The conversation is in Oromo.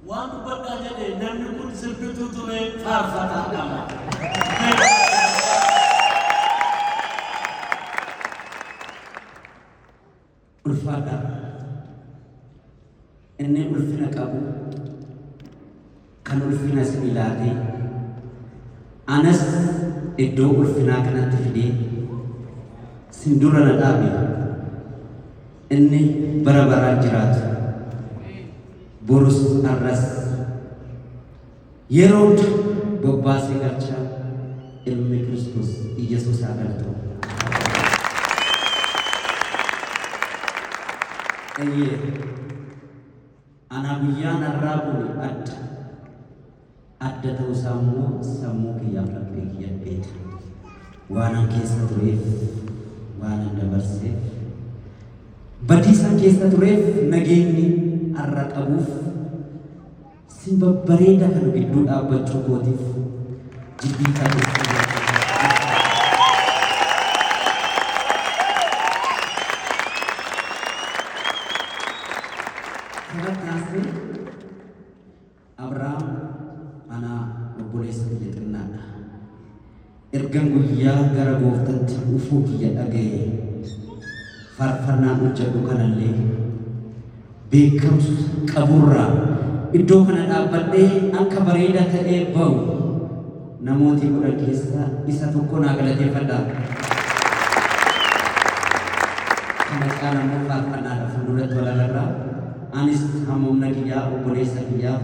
waan dubbadhaa jedhe namni kun sirbituu ture faarfataadhama. Ulfaadha inni ulfina qabu kan ulfina isin ilaale anas iddoo ulfinaa kanatti fidee sin dura na dhaabe inni bara baraan jiraatu borus arras yeroo bobbaasee galchaa ilmi Kiristoos Iyesuus agartu. Ana guyyaan arraabuni adda ta'uu sammuu kiyyaaf laphee kiyyan beeka. Waanan keessa tureef waanan dabarseef badiisan keessa tureef nageenyi arra qabuuf sin babbareeda kan gidduu dhaabbachuu kootiif jibbii qabeessa. Abrahaam ana obboleessa kiyya xinnaadha. Ergan guyyaa gara gooftatti dhufuu kiyya dhagaye faarfannaan hojjedhu kanallee beekamsa qaburraa iddoo kana dhaabbadhee akka bareeda ta'ee bahu namooti godhan keessaa isa tokko naa galateeffadha. Kana caalaa immoo faarfannaadha fuulduratti walagarraa anis hammamna kiyyaa obboleessa kiyyaaf